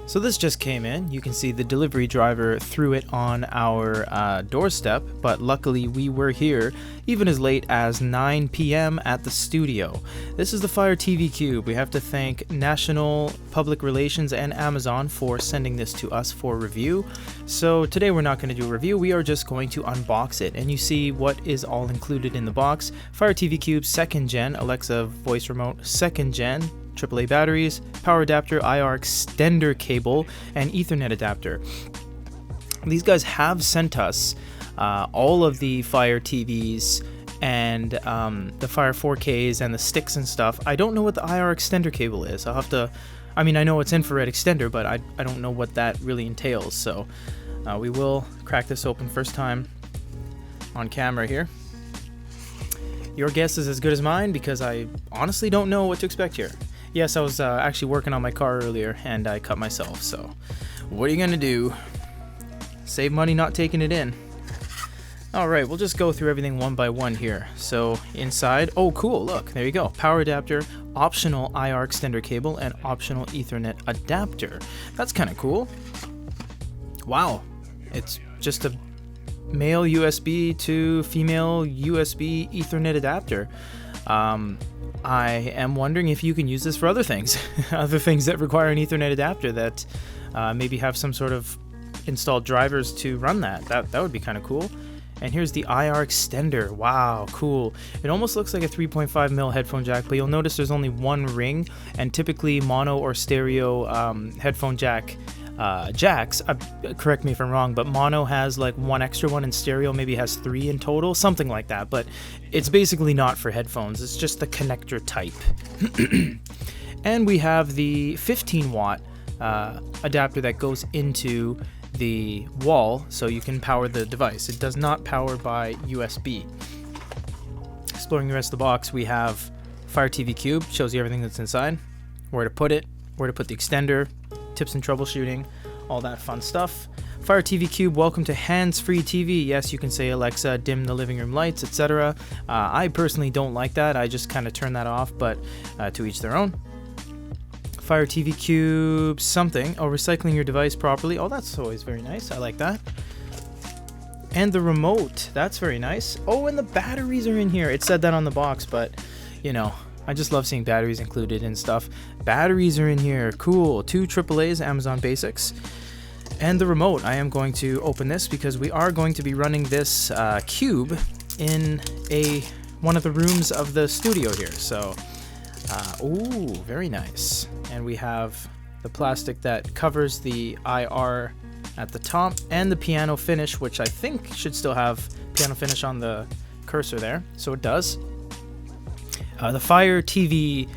So this just came in. You can see the delivery driver threw it on our doorstep, but luckily we were here even as late as 9 p.m. at the studio. This is the Fire TV Cube. We have to thank National Public Relations and Amazon for sending this to us for review. So today we're not going to do a review, we are just going to unbox it, and you see what is all included in the box. Fire TV Cube 2nd Gen, Alexa voice remote 2nd Gen, AAA batteries, power adapter, IR extender cable, and Ethernet adapter. These guys have sent us all of the Fire TVs and the Fire 4Ks and the sticks and stuff. I don't know what the IR extender cable is. I'll have to, I mean, I know it's infrared extender, but I don't know what that really entails. So we will crack this open first time on camera here. Your guess is as good as mine because I honestly don't know what to expect here. Yes, I was actually working on my car earlier and I cut myself, so what are you gonna do? Save money not taking it in. Alright, we'll just go through everything one by one here. So inside, oh cool, look, there you go. Power adapter, optional IR extender cable, and optional Ethernet adapter. That's kind of cool. Wow, it's just a male USB to female USB Ethernet adapter. I am wondering if you can use this for other things, other things that require an Ethernet adapter that maybe have some sort of installed drivers to run that. That would be kind of cool. And here's the IR extender. Wow, cool. It almost looks like a 3.5mm headphone jack, but you'll notice there's only one ring, and typically mono or stereo headphone jack jacks, correct me if I'm wrong, but mono has like one extra one and stereo maybe has 3 in total, something like that, but it's basically not for headphones, it's just the connector type. And we have the 15 watt adapter that goes into the wall so you can power the device. It does not power by USB. Exploring the rest of the box, we have Fire TV Cube, shows you everything that's inside, where to put it, where to put the extender, tips and troubleshooting, all that fun stuff. Fire TV Cube, welcome to hands-free TV. Yes, you can say Alexa, dim the living room lights, etc. I personally don't like that. I just kind of turn that off, but to each their own. Fire TV Cube something. Oh, recycling your device properly. Oh, that's always very nice. I like that. And the remote. That's very nice. Oh, and the batteries are in here. It said that on the box, but, you know, I just love seeing batteries included and stuff. Batteries are in here. Cool. 2 AAAs, Amazon Basics. And the remote. I am going to open this because we are going to be running this cube in one of the rooms of the studio here. So, ooh, very nice. And we have the plastic that covers the IR at the top and the piano finish, which I think should still have piano finish on the cursor there. So it does. The Fire TV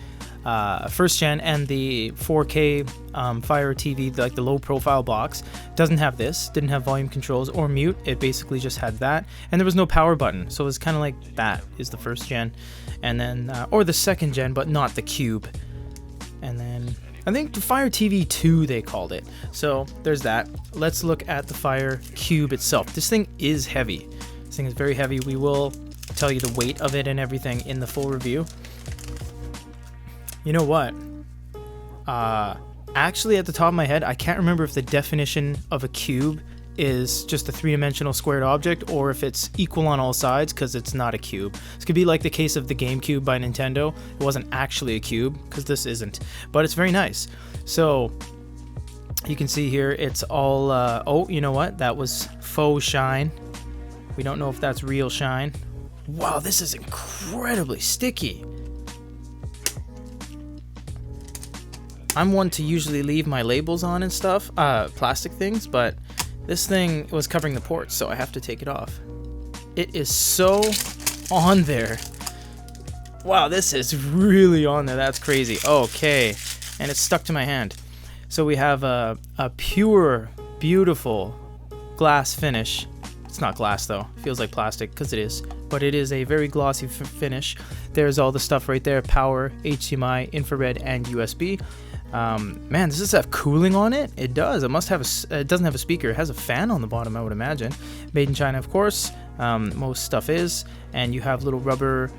1st Gen and the 4K Fire TV, like the low profile box, doesn't have this, didn't have volume controls or mute. It basically just had that, and there was no power button, so it's kind of like that is the 1st Gen, and then or the 2nd Gen, but not the Cube. And then I think the Fire TV 2 they called it. So there's that. Let's look at the Fire Cube itself. This thing is heavy. This thing is very heavy. We will tell you the weight of it and everything in the full review. You know what? Actually, at the top of my head, I can't remember if the definition of a cube is just a 3-dimensional squared object or if it's equal on all sides, because it's not a cube. This could be like the case of the GameCube by Nintendo. It wasn't actually a cube, because this isn't, but it's very nice. So you can see here it's all oh, you know what, that was faux shine. We don't know if that's real shine. Wow, this is incredibly sticky. I'm one to usually leave my labels on and stuff, plastic things, but this thing was covering the ports, so I have to take it off. It is so on there. Wow, this is really on there. That's crazy. Okay, and it's stuck to my hand. So we have a pure, beautiful glass finish. It's not glass though. It feels like plastic because it is, but it is a very glossy finish. There's all the stuff right there: power, HDMI, infrared, and USB. Man, does this have cooling on it? It does. It must have it doesn't have a speaker. It has a fan on the bottom, I would imagine. Made in China, of course. Most stuff is, and you have little rubber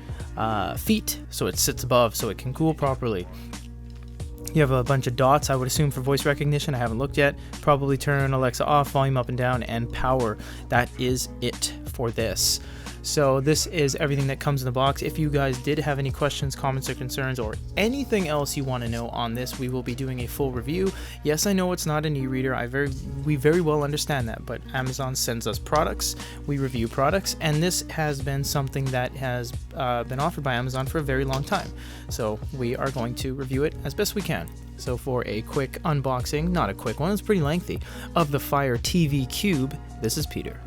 feet, so it sits above so it can cool properly. You have a bunch of dots, I would assume, for voice recognition. I haven't looked yet. Probably turn Alexa off, volume up and down, and power. That is it for this. So this is everything that comes in the box. If you guys did have any questions, comments, or concerns, or anything else you want to know on this, we will be doing a full review. Yes, I know it's not an e-reader. We very well understand that, but Amazon sends us products. We review products, and this has been something that has been offered by Amazon for a very long time. So we are going to review it as best we can. So for a quick unboxing, not a quick one, it's pretty lengthy, of the Fire TV Cube, this is Peter.